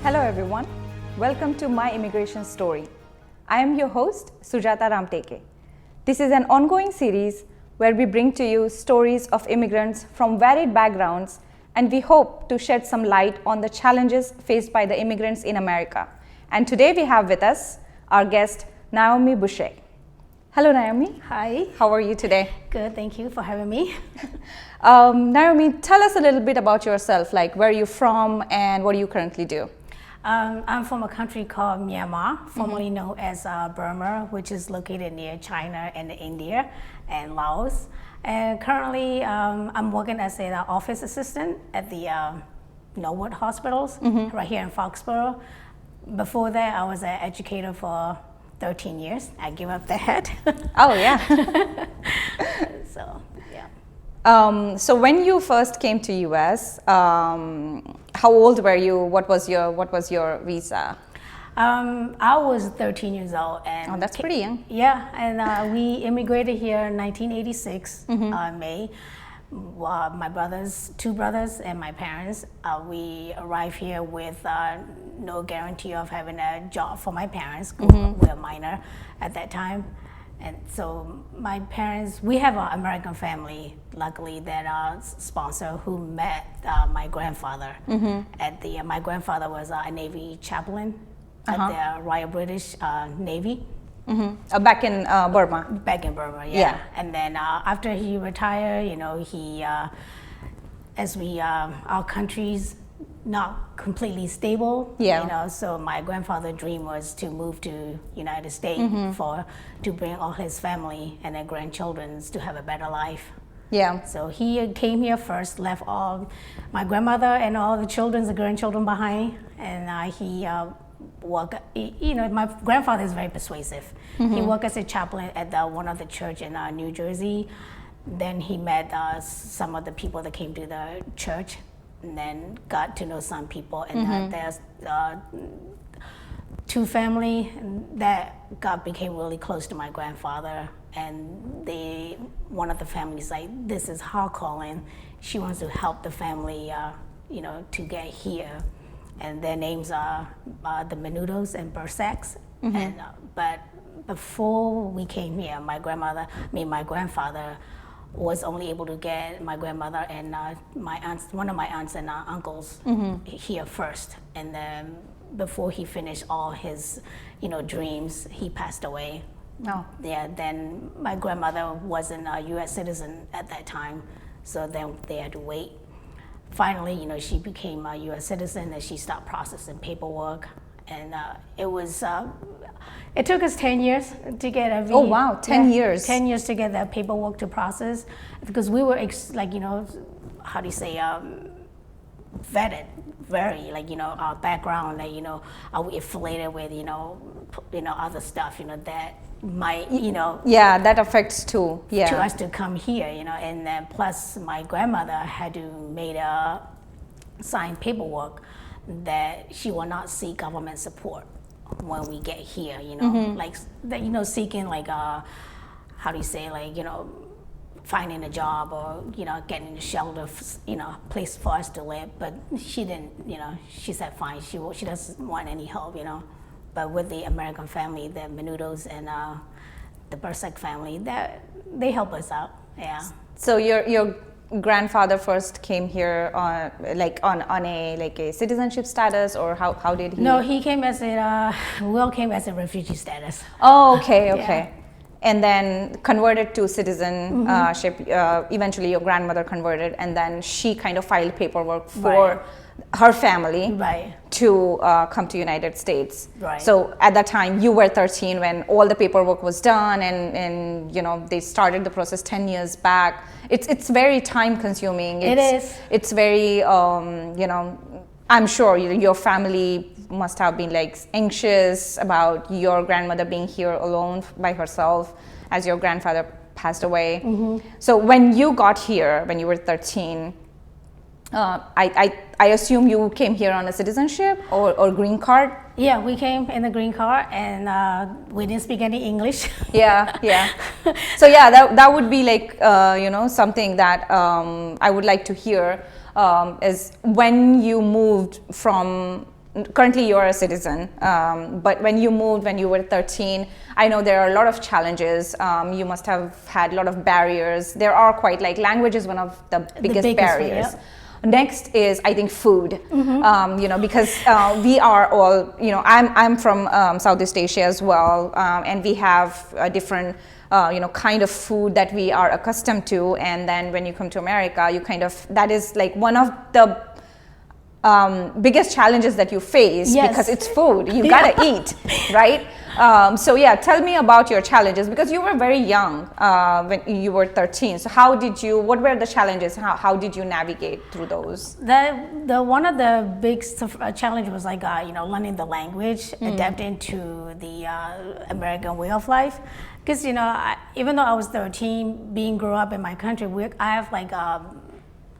Hello everyone, welcome to My Immigration Story. I am your host Sujata Ramteke. This is an ongoing series where we bring to you stories of immigrants from varied backgrounds, and we hope to shed some light on the challenges faced by the immigrants in America. And today we have with us our guest Naomi Boucher. Hello Naomi. Hi. How are you today? Good, thank you for having me. Naomi, tell us a little bit about yourself, like where are you from and what do you currently do? I'm from a country called Myanmar, formerly known as Burma, which is located near China and India and Laos. And currently, I'm working as an office assistant at the Norwood hospitals right here in Foxborough. Before that, I was an educator for 13 years. I give up that. Oh yeah. So yeah. So when you first came to US, how old were you? What was your visa? I was 13 years old, and that's pretty young. Yeah, and we immigrated here in 1986, May. My two brothers, and my parents. We arrived here with no guarantee of having a job for my parents. We were minor at that time. And so my parents, we have an American family, luckily, that sponsor who met my grandfather. My grandfather was a Navy chaplain at the Royal British Navy. Back in Burma. Back in Burma, yeah. And then after he retired, our country's not completely stable, so my grandfather's dream was to move to United States to bring all his family and their grandchildren to have a better life. Yeah. So he came here first, left all my grandmother and all the children and grandchildren behind, and he worked. My grandfather is very persuasive. He worked as a chaplain at one of the church in New Jersey. Then he met some of the people that came to the church, and then got to know some people, and there's two family that became really close to my grandfather, and one of the families like, this is her calling. She wants to help the family, to get here, and their names are the Menudos and Bursaks. And but before we came here, my grandfather was only able to get my grandmother and one of my aunts and uncles here first, and then before he finished all his dreams, he passed away. No. Yeah, then my grandmother wasn't a U.S. citizen at that time, so then they had to wait. Finally, she became a U.S. citizen, and she stopped processing paperwork, and it took us 10 years to get everything. Oh wow, 10 years. 10 years to get that paperwork to process, because we were vetted very, our background, are we affiliated with, other stuff, that might, Yeah, that affects too. Yeah. To us to come here, and then plus my grandmother had to sign paperwork that she will not seek government support when we get here, like that, seeking finding a job or getting a shelter, place for us to live. But she didn't, she said fine, she doesn't want any help, But with the American family, the Menudos and the Bursak family, they help us out. Yeah. So your grandfather first came here on a citizenship status, or how did he? No, he came as came as a refugee status. Oh, okay. Yeah. And then converted to citizenship. Eventually, your grandmother converted, and then she kind of filed paperwork for her family to come to United States. Right. So at that time, you were 13 when all the paperwork was done, and they started the process 10 years back. It's very time consuming. It is. It's very I'm sure your family must have been anxious about your grandmother being here alone by herself as your grandfather passed away. So when you got here, when you were 13, I assume you came here on a citizenship or green card? Yeah, we came in the green card, and we didn't speak any English. Yeah. So yeah, that would be something that I would like to hear is when you moved from currently you're a citizen, but when you moved when you were 13, I know there are a lot of challenges. You must have had a lot of barriers. There are quite, like, language is one of the biggest barriers. Yeah. Next is, I think, food. You know, because we are all, you know, I'm from Southeast Asia as well, and we have a different you know, kind of food that we are accustomed to, and then when you come to America, you kind of, that is like one of the biggest challenges that you face. Yes. Because it's food, you gotta eat, right? So yeah, tell me about your challenges, because you were very young when you were 13. So how did you, what were the challenges? How did you navigate through those? The one of the big challenge was like you know, learning the language, adapting to the American way of life. Because, you know, even though I was 13, being grew up in my country, I have like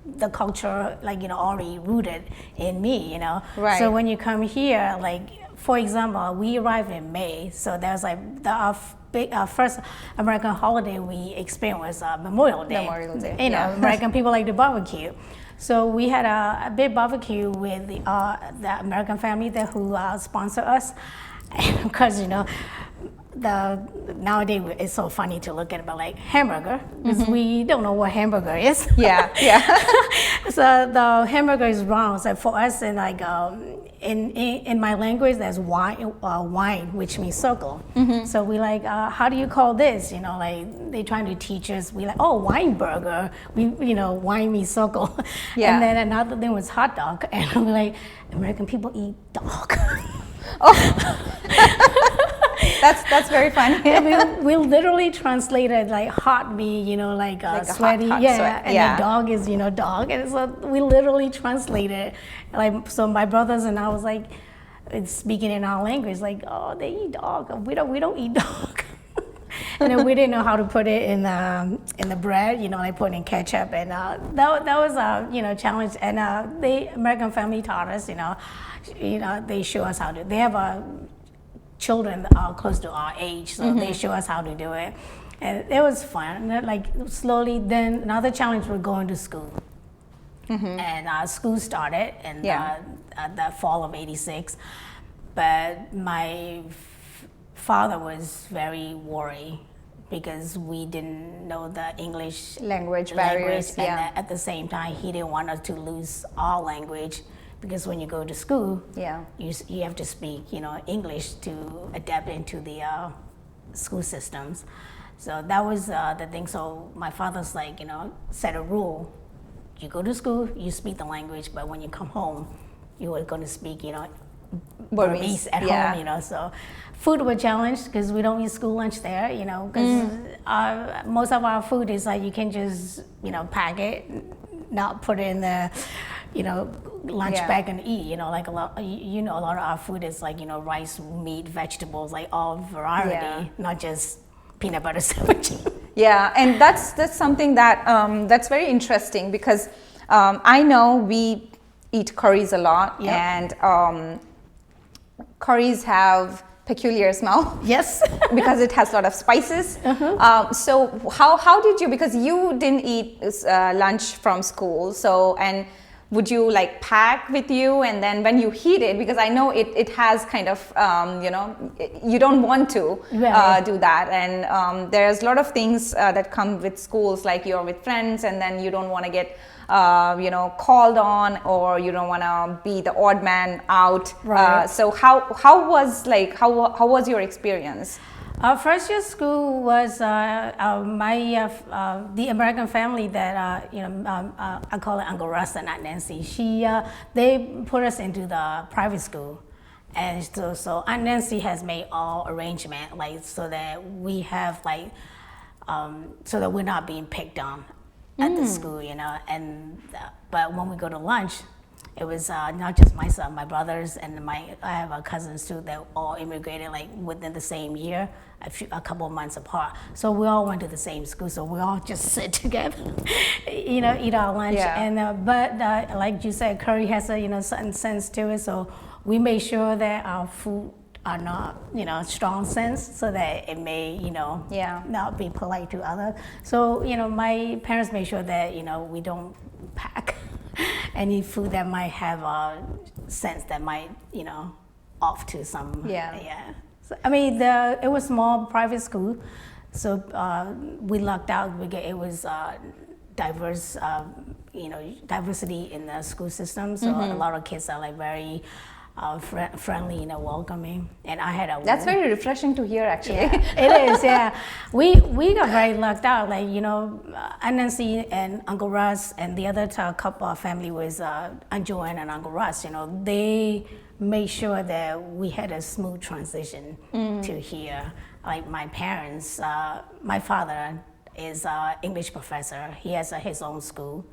the culture, like, you know, already rooted in me, you know. Right. So when you come here, like, for example, we arrived in May, so there's like our first American holiday we experienced was Memorial Day. Memorial Day. You know, American people like to barbecue. So we had a big barbecue with the American family who sponsor us, and because, you know, nowadays it's so funny to look at it, but like hamburger, because we don't know what hamburger is. Yeah, yeah. So the hamburger is wrong. So for us, in like in my language, there's wine, which means circle. So we like, how do you call this? You know, like they trying to teach us. We like, oh, wine burger. You know, wine means circle. Yeah. And then another thing was hot dog, and we're like, American people eat dog. Oh. That's very funny. we literally translated like hot meat, you know, like sweaty, hot yeah, sweat. and then dog is, you know, dog, and so we literally translated, like, so my brothers and I was like speaking in our language, like, oh, they eat dog, we don't eat dog. And then we didn't know how to put it in the bread, you know, like put in ketchup, and that was a, you know, challenge, and the American family taught us, you know, they show us how to. They have children that are close to our age, so they show us how to do it, and it was fun. And like slowly, then another challenge was going to school, and school started in the fall of '86, but my father was very worried because we didn't know the English language barriers, and at the same time, he didn't want us to lose our language. Because when you go to school, you have to speak, you know, English to adapt into the school systems. So that was the thing. So my father's like, you know, set a rule. You go to school, you speak the language, but when you come home, you are going to speak, you know, Burmese at home, you know. So food was challenged because we don't eat school lunch there, you know, because most of our food is like you can just, you know, pack it, not put it in the, you know, lunch bag and eat, you know, like a lot of our food is like, you know, rice, meat, vegetables, like all variety, not just peanut butter sandwich. Yeah, and that's something that that's very interesting, because I know we eat curries a lot, and curries have peculiar smell. Yes. Because it has a lot of spices. So how did you, because you didn't eat lunch from school, so, and would you like pack with you, and then when you heat it, because I know it has kind of, you know, you don't want to do that, and there's a lot of things that come with schools, like you're with friends and then you don't want to get you know, called on, or you don't want to be the odd man out. Right. So how was your experience? Our first year school was the American family that you know, I call it Uncle Russ and Aunt Nancy. They put us into the private school, and so Aunt Nancy has made all arrangement, like, so that we have like so that we're not being picked on at the school, you know. And but when we go to lunch, it was not just my son, my brothers, and I have cousins too that all immigrated like within the same year, a couple of months apart. So we all went to the same school, so we all just sit together, you know, eat our lunch. And but like you said, curry has a, you know, certain sense to it, so we made sure that our food are not, you know, strong sense, so that it may, you know, not be polite to others. So, you know, my parents made sure that, you know, we don't pack any food that might have sense that might, you know, off to some. Yeah. So, I mean, it was small private school, so we lucked out because it was diverse, you know, diversity in the school system. So a lot of kids are like very friendly, you know, welcoming. And I had a. That's very refreshing to hear, actually. Yeah, it is. Yeah, we got very lucked out. Like, you know, Nancy and Uncle Russ and the other couple of family was Aunt Joanne and Uncle Russ. You know, they made sure that we had a smooth transition to here. Like my parents, my father is an English professor. He has his own school.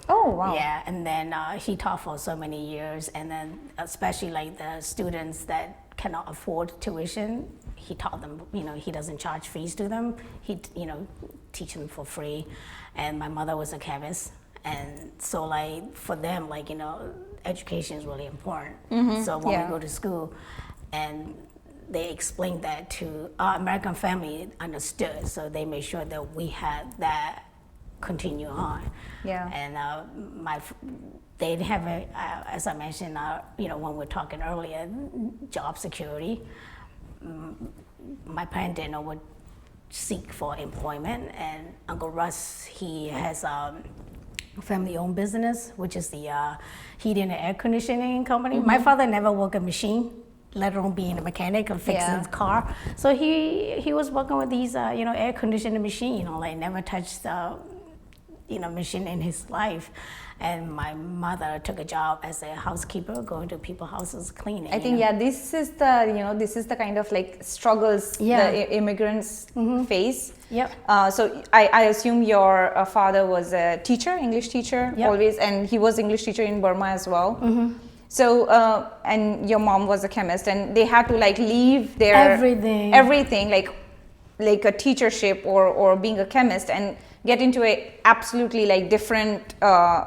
Oh, wow. Yeah, and then he taught for so many years, and then especially like the students that cannot afford tuition, he taught them, you know, he doesn't charge fees to them. He, you know, teach them for free. And my mother was a chemist, and so like for them, like, you know, education is really important. So when we go to school, and they explained that to our American family understood, so they made sure that we had that continue on. Yeah. And they have a, as I mentioned, you know, when we were talking earlier, job security. My parents didn't know what seek for employment, and Uncle Russ, he has family-owned business, which is the heating and air conditioning company. My father never worked a machine, let alone being a mechanic or fixing his car. So he was working with these, you know, air conditioning machine, you know, like never touched the, you know, machine in his life. And my mother took a job as a housekeeper, going to people's houses cleaning. I think, this is the, you know, this is the kind of like struggles the immigrants face. Yep. So I assume your father was a teacher, English teacher, always, and he was English teacher in Burma as well. So, and your mom was a chemist, and they had to like leave their everything like a teachership or being a chemist, and get into a absolutely like different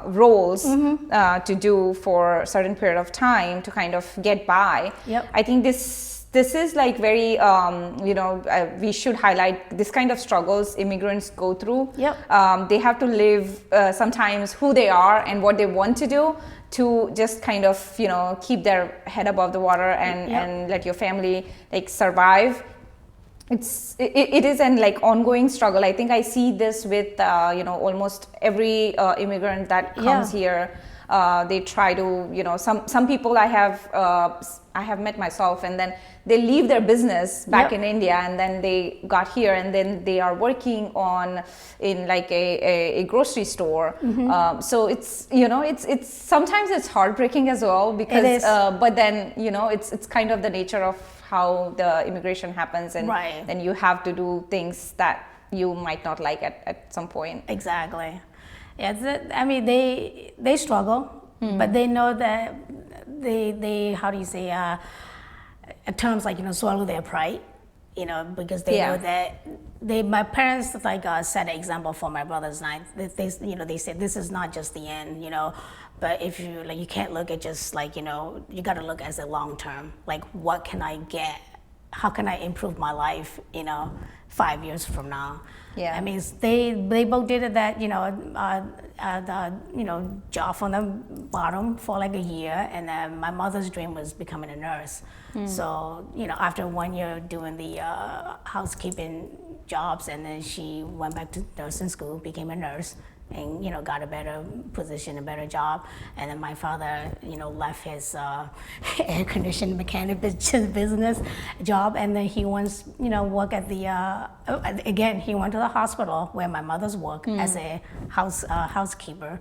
roles to do for a certain period of time to kind of get by. I think this is like very, you know, we should highlight this kind of struggles immigrants go through. They have to live sometimes who they are and what they want to do to just kind of, you know, keep their head above the water and let your family like survive. It is an like ongoing struggle. I think I see this with you know, almost every immigrant that comes here. They try to, you know, some people I have met myself, and then they leave their business back in India, and then they got here, and then they are working in like a grocery store. So it's, you know, it's sometimes it's heartbreaking as well, because but then, you know, it's kind of the nature of how the immigration happens, and then you have to do things that you might not like at some point. Exactly. Yeah, I mean, they struggle, but they know that they how do you say, terms like, you know, swallow their pride, you know, because they know that my parents like set an example for my brothers and I. They you know, they said this is not just the end, you know, but if you like, you can't look at just like, you know, you got to look as a long term. Like, what can I get? How can I improve my life, you know, 5 years from now? I mean, they both did that, you know, the, you know, job from the bottom for like a year, and then my mother's dream was becoming a nurse. So, you know, after 1 year doing the housekeeping jobs, and then she went back to nursing school, became a nurse, and, you know, got a better position, a better job. And then my father, you know, left his air conditioning mechanic business job, and then he wants, you know, work at the again, he went to the hospital where my mother's work as a housekeeper.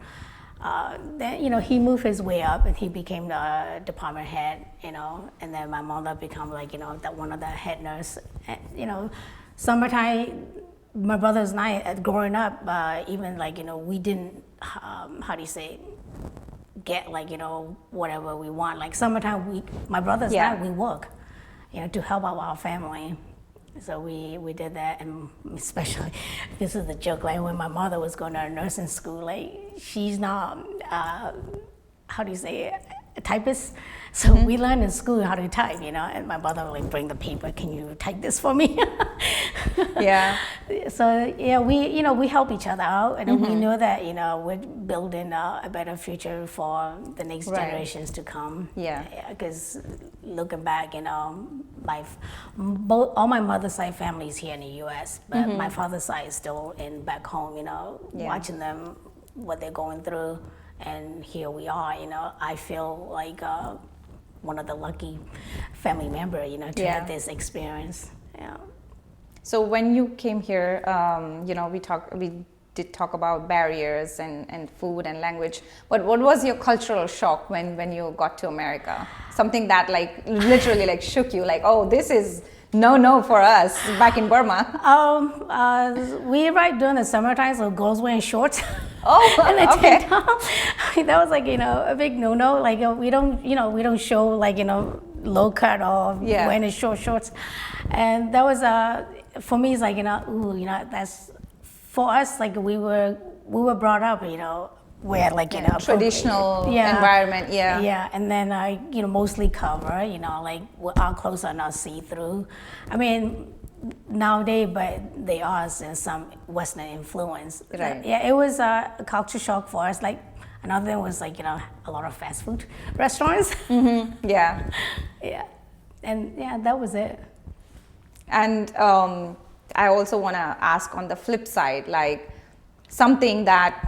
Then, you know, he moved his way up, and he became the department head, you know, and then my mother became like, you know, one of the head nurse. And, you know, summertime, my brothers and I, growing up, even like, you know, we didn't, how do you say, get like, you know, whatever we want. Like summertime, my brothers and I, we work, you know, to help out our family. So we did that, and especially, this is the joke, like when my mother was going to nursing school, like she's not, how do you say, a typist. So we learned in school how to type, you know, and my mother would like bring the paper, can you type this for me? Yeah. So yeah, we help each other out, and we know that we're building a better future for the next Right. generations to come. Yeah. Because looking back, all my mother's side family is here in the U.S., but my father's side is still back home. Watching them, what they're going through, and here we are. I feel like one of the lucky family member, to Yeah. have this experience. Yeah. So when you came here, we did talk about barriers and food and language. But what was your cultural shock when you got to America? Something that like literally like shook you, like, oh, this is no for us back in Burma. We arrived during the summertime, so girls wearing shorts. Oh, and a okay. tank top. That was like a big no. Like we don't show like low cut or Yeah. wearing short shorts, and that was for me. It's like that's for us. Like we were brought up where like Traditional yeah. environment, yeah. Yeah, and then mostly cover, like our clothes are not see through. I mean, nowadays, but they are in some Western influence. Right. Yeah, it was a culture shock for us. Like another thing was like a lot of fast food restaurants. Yeah. Yeah, and yeah, that was it. And I also want to ask on the flip side, like something that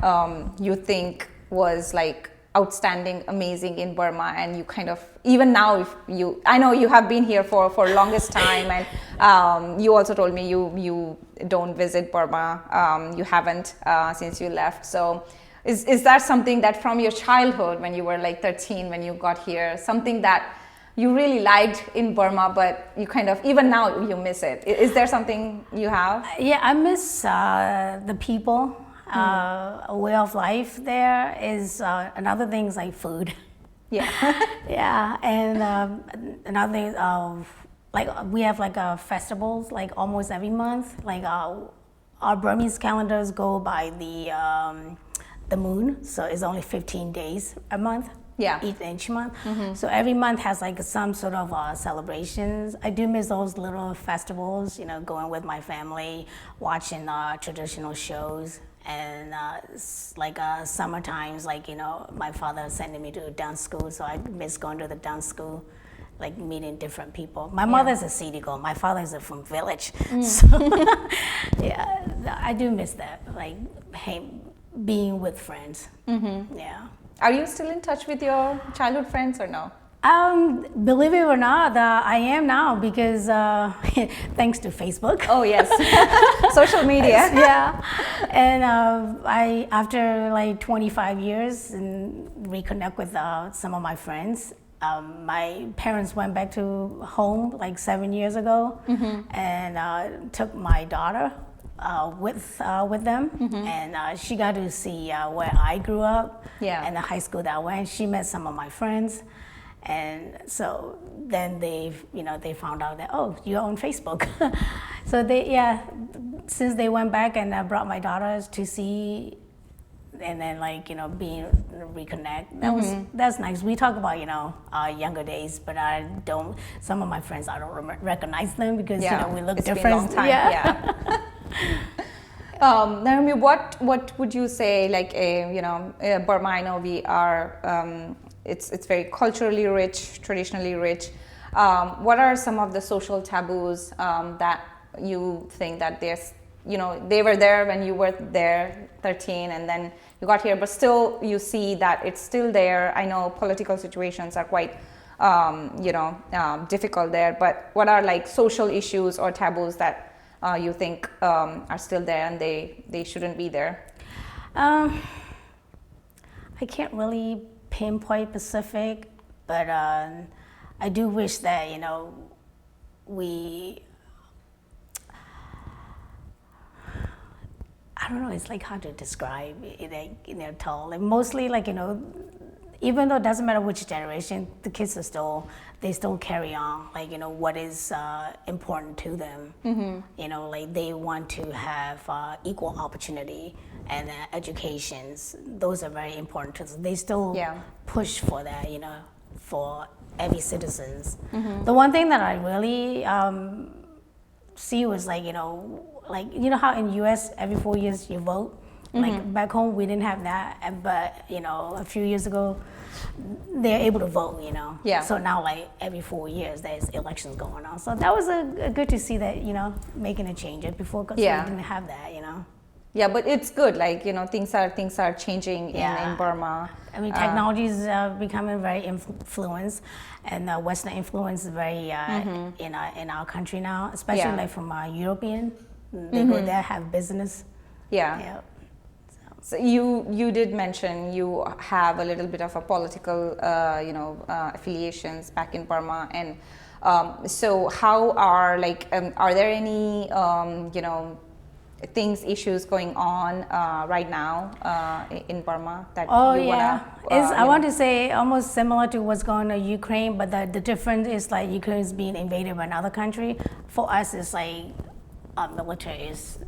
you think was like outstanding, amazing in Burma, and you kind of, even now, I know you have been here for longest time, and you also told me you don't visit Burma, you haven't since you left. So is that something that from your childhood, when you were like 13, when you got here, something that you really liked in Burma, but you kind of, even now you miss it? Is there something you have? Yeah, I miss the people. A way of life there is another thing is like food. Yeah. Yeah, and another thing like we have like festivals like almost every month. Like our Burmese calendars go by the moon, so it's only 15 days a month. Yeah. Each month. So every month has like some sort of celebrations. I do miss those little festivals, going with my family, watching traditional shows. And like summer times, like, my father sending me to dance school, so I miss going to the dance school, like meeting different people. My mother's a city girl, my father is from village. So yeah, I do miss that, like being with friends. Yeah. Are you still in touch with your childhood friends or no? Believe it or not, I am now because thanks to Facebook. Oh yes, social media. Yeah, and I after like 25 years and reconnect with some of my friends. My parents went back to home like 7 years ago, and took my daughter with them, and she got to see where I grew up, and the high school that I went. She met some of my friends. And so then they found out that, oh, you're on Facebook. So since they went back and I brought my daughters to see, and then being reconnect, that's nice. We talk about our younger days, but some of my friends I don't recognize them because we look different. Been a long time. Yeah. Naomi, what would you say, like Burma? I know we are. It's very culturally rich, traditionally rich. What are some of the social taboos that you think that they were there when you were there, 13, and then you got here, but still you see that it's still there? I know political situations are quite, difficult there, but what are like social issues or taboos that you think are still there and they shouldn't be there? I can't really pinpoint specific, but I do wish that I don't know, it's like hard to describe it tall. Like mostly even though it doesn't matter which generation, the kids are still carry on what is important to them. Like they want to have equal opportunity and educations. Those are very important to them. They still push for that, for every citizens. The one thing that I really see was like how in U.S. every 4 years you vote. Like back home we didn't have that, but a few years ago they're able to vote. Yeah. So now like every 4 years there's elections going on. So that was a good to see that making a change. Before, because we didn't have that. Yeah, but it's good. Like things are changing in Burma. I mean, technology is becoming very influenced, and Western influence is very in our country now, especially like from European. They go there, have business. Yeah. So you did mention you have a little bit of a political affiliations back in Burma, and so how are are there any issues going on right now in Burma that you wanna? I want to say almost similar to what's going on in Ukraine, but the difference is like Ukraine is being invaded by another country. For us, it's like our military is,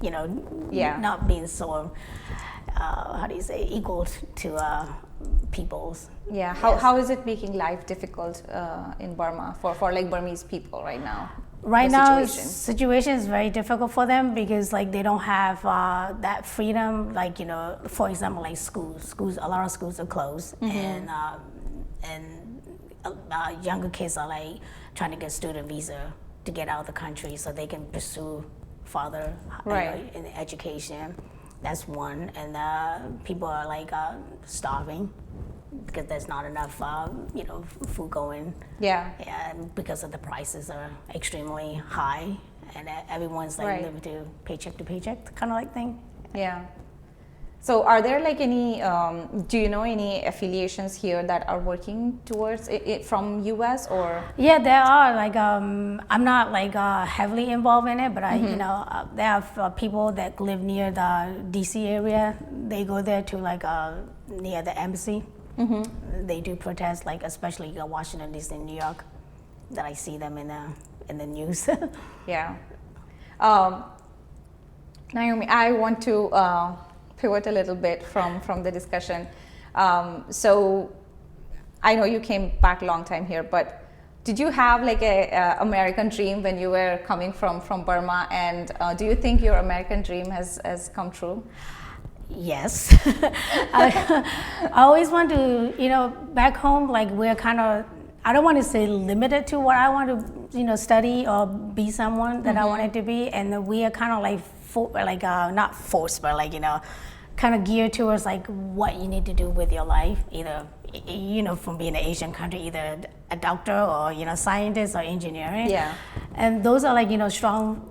not being so, equal to people's. Yeah. How is it making life difficult in Burma for like Burmese people right now? Right now, situation is very difficult for them because like they don't have that freedom. Like for example, like schools. A lot of schools are closed, and younger kids are like trying to get student visa to get out of the country so they can pursue further in education. That's one, and people are like starving because there's not enough, food going. Yeah. And because of the prices are extremely high, and everyone's like living to paycheck kind of like thing. Yeah. So, are there like any? Do you know any affiliations here that are working towards it from US or? Yeah, there are. Like, I'm not like heavily involved in it, but there are people that live near the DC area. They go there to like near the embassy. They do protest, like especially Washington D.C. and New York. That I see them in the news. Yeah. Naomi, I want to pivot a little bit from the discussion. So I know you came back a long time here, but did you have like a American dream when you were coming from Burma? And do you think your American dream has come true? Yes. I always want to, back home, like we're kind of, I don't want to say limited to what I want to, study or be someone that I wanted to be. And we are kind of like, not forced, but like, kind of geared towards like what you need to do with your life, either, from being an Asian country, either a doctor or, scientist or engineering. Yeah. And those are like, strong,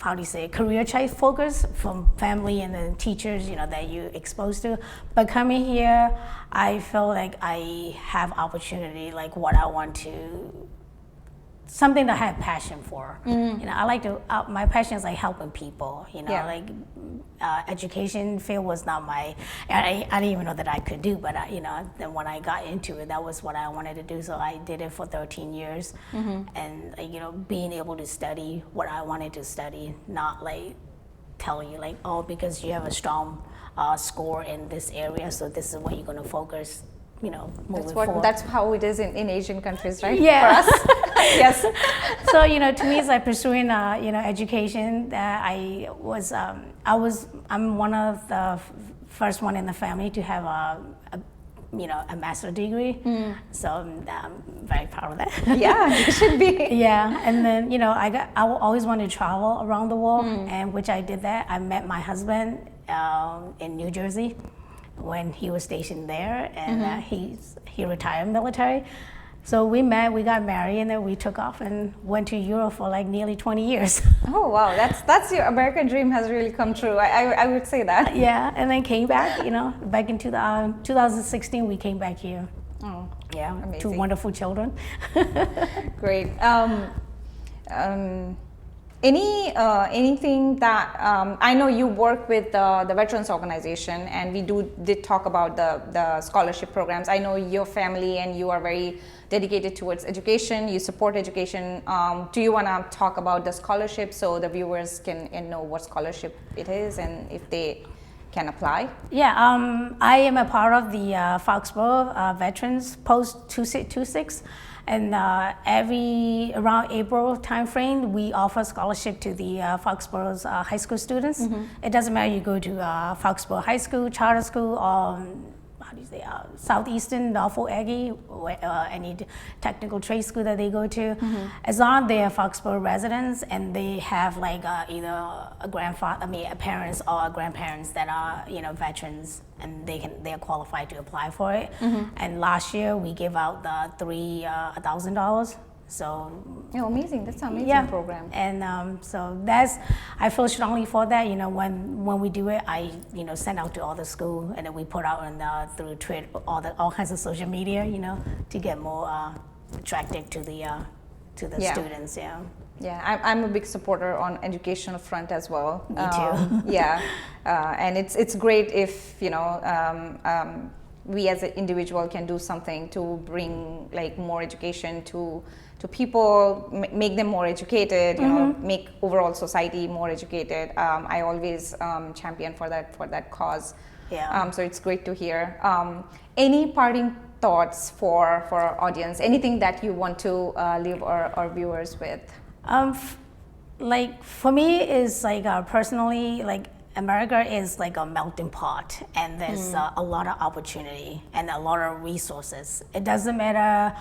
how do you say, career choice focus from family and the teachers, that you exposed to. But coming here, I feel like I have opportunity, like what I want to, something that I have passion for. I like to, my passion is like helping people, like education field was not my, I didn't even know that I could do, but then when I got into it, that was what I wanted to do. So I did it for 13 years. And, being able to study what I wanted to study, not like telling you like, oh, because you have a strong score in this area, so this is what you're going to focus, moving forward. That's how it is in Asian countries, right? Yeah. For us. Yes. So to me, it's like pursuing education. I'm one of the first one in the family to have a master's degree. So I'm very proud of that. Yeah, you should be. Yeah, and then I always wanted to travel around the world, and which I did that. I met my husband in New Jersey when he was stationed there, and he retired military. So we met, we got married, and then we took off and went to Europe for like nearly 20 years. Oh wow, that's your American dream has really come true. I would say that. Yeah, and then came back, back in 2016 we came back here. Oh, yeah, amazing. 2 wonderful children. Great. Anything that I know you work with the Veterans Organization, and we did talk about the scholarship programs. I know your family and you are very dedicated towards education. You support education. Do you want to talk about the scholarship so the viewers can know what scholarship it is and if they can apply? Yeah, I am a part of the Foxborough Veterans Post 226, And around April timeframe, we offer scholarship to the Foxborough's high school students. It doesn't matter you go to Foxborough High School, charter school, or Southeastern, Norfolk Aggie, any technical trade school that they go to, as long as they are Foxborough residents and they have like either parents or grandparents that are veterans, and they're qualified to apply for it. And last year we gave out the $1,000. So amazing! That's an amazing program. And so I feel strongly for that. When we do it, I send out to all the school, and then we put out through Twitter, all kinds of social media, to get more attractive to the students. Yeah, I'm a big supporter on educational front as well. Me too. And it's great if we as an individual can do something to bring like more education to people, make them more educated, make overall society more educated. I always champion for that cause. Yeah. So it's great to hear. Any parting thoughts for our audience? Anything that you want to leave our viewers with? Like for me, is like personally, like America is like a melting pot, and there's a lot of opportunity and a lot of resources. It doesn't matter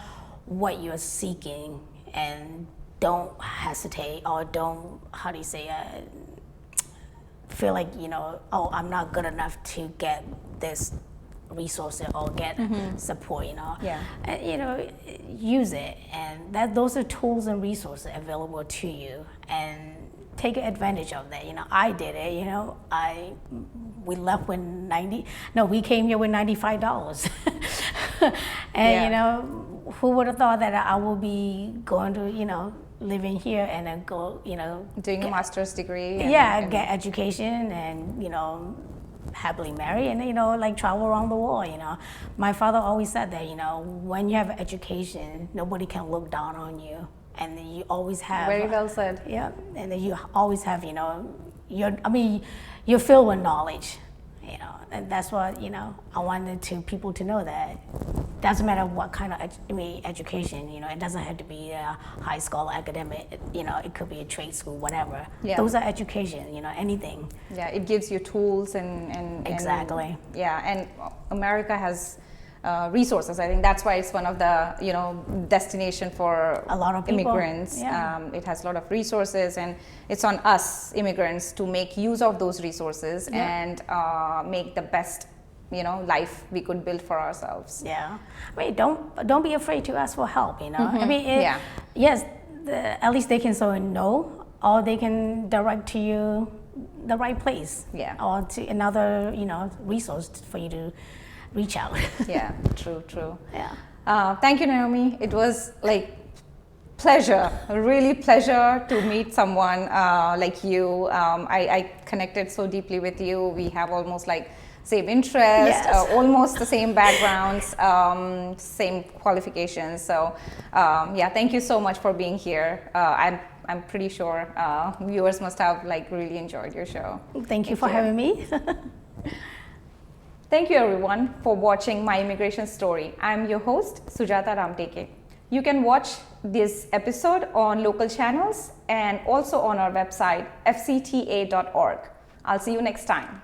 what you're seeking, and don't hesitate, or don't, feel like, oh, I'm not good enough to get this resources or get support, Yeah. And, use it, and those are tools and resources available to you, and take advantage of that. I did it. We left with we came here with $95. And who would have thought that I will be going to living here and then go doing a master's degree and get education, and happily marry, and like travel around the world. My father always said that when you have education, nobody can look down on you, and then you always have very well said. Yeah, and then you always have you're filled with knowledge, and that's what I wanted people to know, that doesn't matter what kind of education, it doesn't have to be a high school academic, it could be a trade school, whatever. Yeah. Those are education, anything. Yeah, it gives you tools and Exactly. And America has resources. I think that's why it's one of the destination for a lot of people. Immigrants. Yeah. It has a lot of resources, and it's on us immigrants to make use of those resources and make the best life we could build for ourselves. Yeah, don't be afraid to ask for help. Yes, at least they can know, or they can direct to you the right place. Yeah. Or to another resource for you to reach out. Yeah, true. Yeah. Thank you, Naomi. It was like really pleasure to meet someone like you. I connected so deeply with you. We have almost like same interest, almost the same backgrounds, same qualifications. So thank you so much for being here. I'm pretty sure viewers must have like really enjoyed your show. Thank you for having me. Thank you everyone for watching My Immigration Story. I'm your host, Sujata Ramteke. You can watch this episode on local channels and also on our website, fcta.org. I'll see you next time.